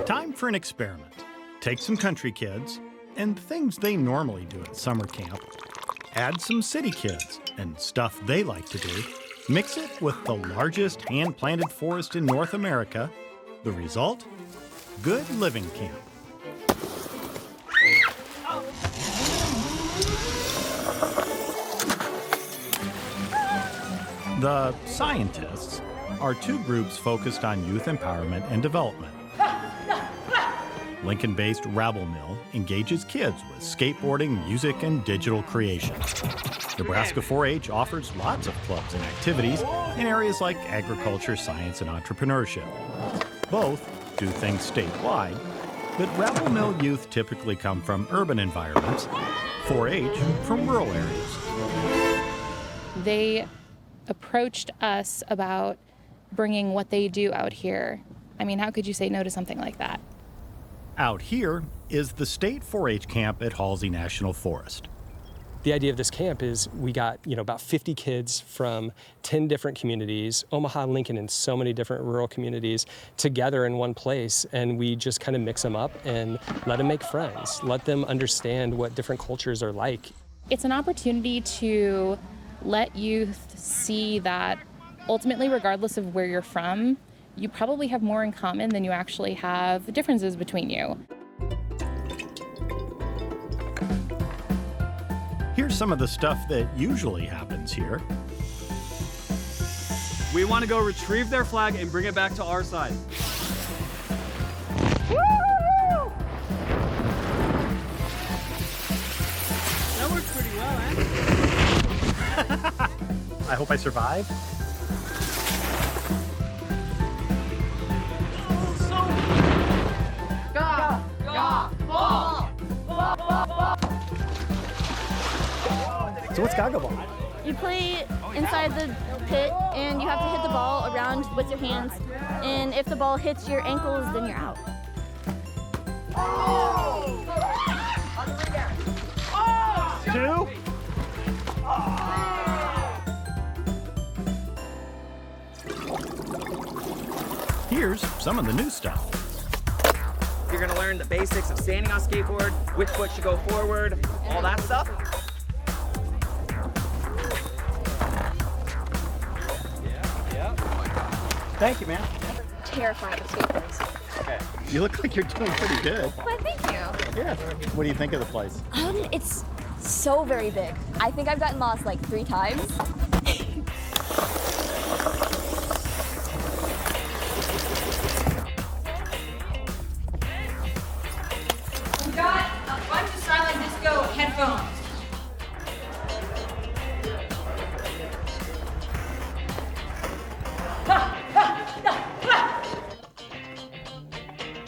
Time for an experiment. Take some country kids and things they normally do at summer camp. Add some city kids and stuff they like to do. Mix it with the largest hand-planted forest in North America. The result? Good Living Camp. The scientists are two groups focused on youth empowerment and development. Lincoln-based Rabble Mill engages kids with skateboarding, music, and digital creation. Nebraska 4-H offers lots of clubs and activities in areas like agriculture, science, and entrepreneurship. Both do things statewide, but Rabble Mill youth typically come from urban environments, 4-H from rural areas. They approached us about bringing what they do out here. I mean, how could you say no to something like that? Out here is the state 4-H camp at Halsey National Forest. The idea of this camp is we got, about 50 kids from 10 different communities, Omaha, Lincoln, and so many different rural communities together in one place, and we just kind of mix them up and let them make friends, let them understand what different cultures are like. It's an opportunity to let youth see that ultimately, regardless of where you're from, you probably have more in common than you actually have differences between you. Here's some of the stuff that usually happens here. We want to go retrieve their flag and bring it back to our side. Woo! That works pretty well, eh? I hope I survive. So what's Gaga Ball? You play inside the pit and you have to hit the ball around with your hands. And if the ball hits your ankles, then you're out. Two. Here's some of the new stuff. You're gonna learn the basics of standing on skateboard, which foot should go forward, all that stuff. Thank you, man. Terrified of skateboards. Okay. You look like you're doing pretty good. Why, thank you. Yeah. What do you think of the place? It's so very big. I think I've gotten lost like 3 times. We got a bunch of silent disco headphones.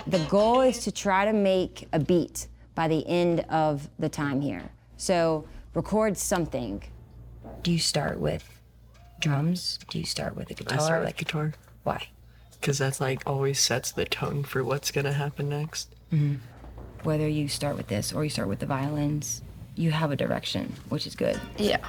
The goal is to try to make a beat by the end of the time here. So record something. Do you start with drums? Do you start with a guitar? I start with guitar. Why? Because that's always sets the tone for what's gonna happen next. Mm-hmm. Whether you start with this or you start with the violins, you have a direction, which is good. Yeah.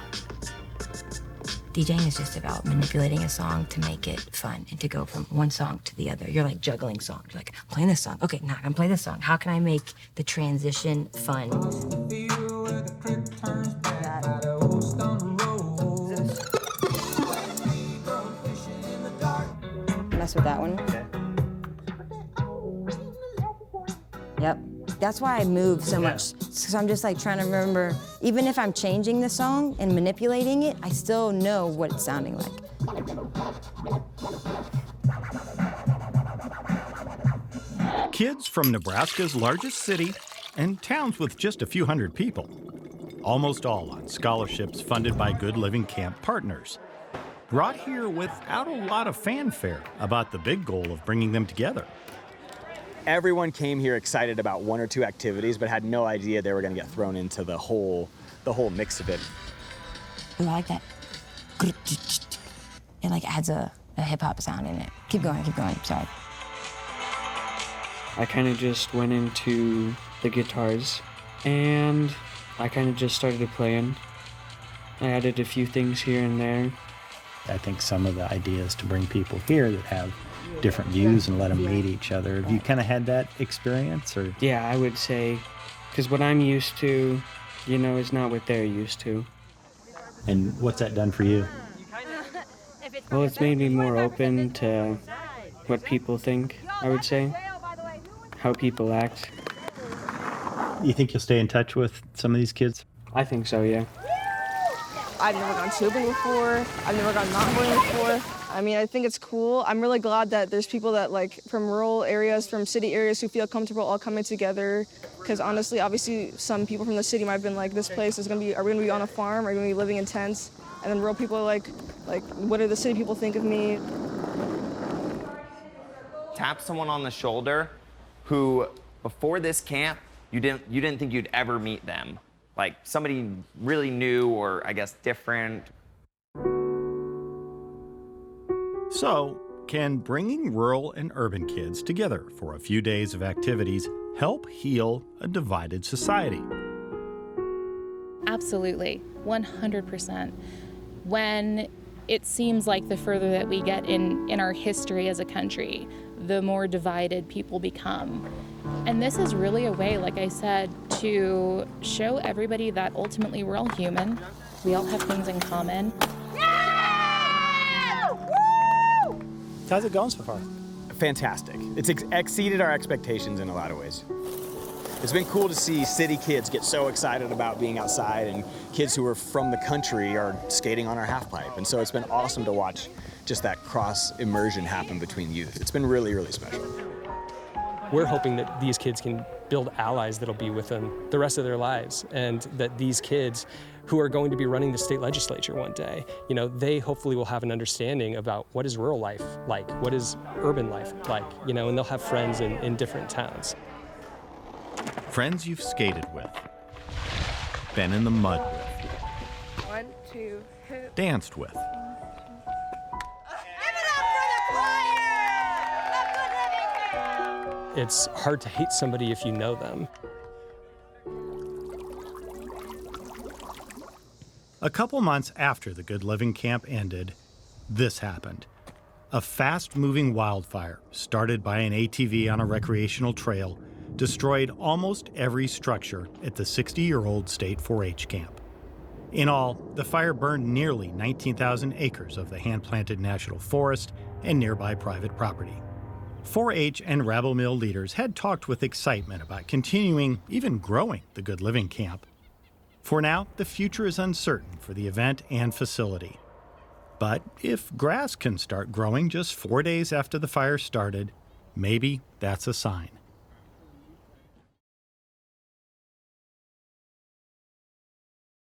DJing is just about manipulating a song to make it fun and to go from one song to the other. You're like juggling songs. You're like, I'm playing this song. Okay, now I'm gonna play this song. How can I make the transition fun? Mess with that one. Yep. That's why I move so much. So I'm just like trying to remember, even if I'm changing the song and manipulating it, I still know what it's sounding like. Kids from Nebraska's largest city and towns with just a few hundred people. Almost all on scholarships funded by Good Living Camp partners. Brought here without a lot of fanfare about the big goal of bringing them together. Everyone came here excited about 1 or 2 activities, but had no idea they were gonna get thrown into the whole mix of it. Ooh, I like that. It like adds a hip hop sound in it. Keep going, sorry. I kind of just went into the guitars and I kind of just started playing. I added a few things here and there. I think some of the ideas to bring people here that have different views and let them meet each other. Have you kind of had that experience? Or Yeah, I would say, because what I'm used to, is not what they're used to. And what's that done for you? Well, it's made me more open to what people think, I would say, how people act. You think you'll stay in touch with some of these kids? I think so, yeah. I've never gone tubing before. I've never gone mountain before. I mean, I think it's cool. I'm really glad that there's people that from rural areas, from city areas who feel comfortable all coming together. Because honestly, obviously, some people from the city might have been like, this place is are we gonna be on a farm? Are we gonna be living in tents? And then rural people are like, what do the city people think of me? Tap someone on the shoulder who, before this camp, you didn't think you'd ever meet them. Like somebody really new or I guess different. So, can bringing rural and urban kids together for a few days of activities help heal a divided society? Absolutely, 100%. When it seems like the further that we get in our history as a country, the more divided people become. And this is really a way, like I said, to show everybody that ultimately we're all human. We all have things in common. How's it going so far? Fantastic. It's exceeded our expectations in a lot of ways. It's been cool to see city kids get so excited about being outside, and kids who are from the country are skating on our half pipe. And so it's been awesome to watch just that cross immersion happen between youth. It's been really, really special. We're hoping that these kids can build allies that'll be with them the rest of their lives, and that these kids who are going to be running the state legislature one day, they hopefully will have an understanding about what is rural life like, what is urban life like, and they'll have friends in different towns. Friends you've skated with, been in the mud with, 1, 2, hit. danced with, It's hard to hate somebody if you know them. A couple months after the Good Living Camp ended, this happened. A fast-moving wildfire, started by an ATV on a recreational trail, destroyed almost every structure at the 60-year-old state 4-H camp. In all, the fire burned nearly 19,000 acres of the hand-planted national forest and nearby private property. 4-H and Rabble Mill leaders had talked with excitement about continuing, even growing, the Good Living Camp. For now, the future is uncertain for the event and facility. But if grass can start growing just 4 days after the fire started, maybe that's a sign.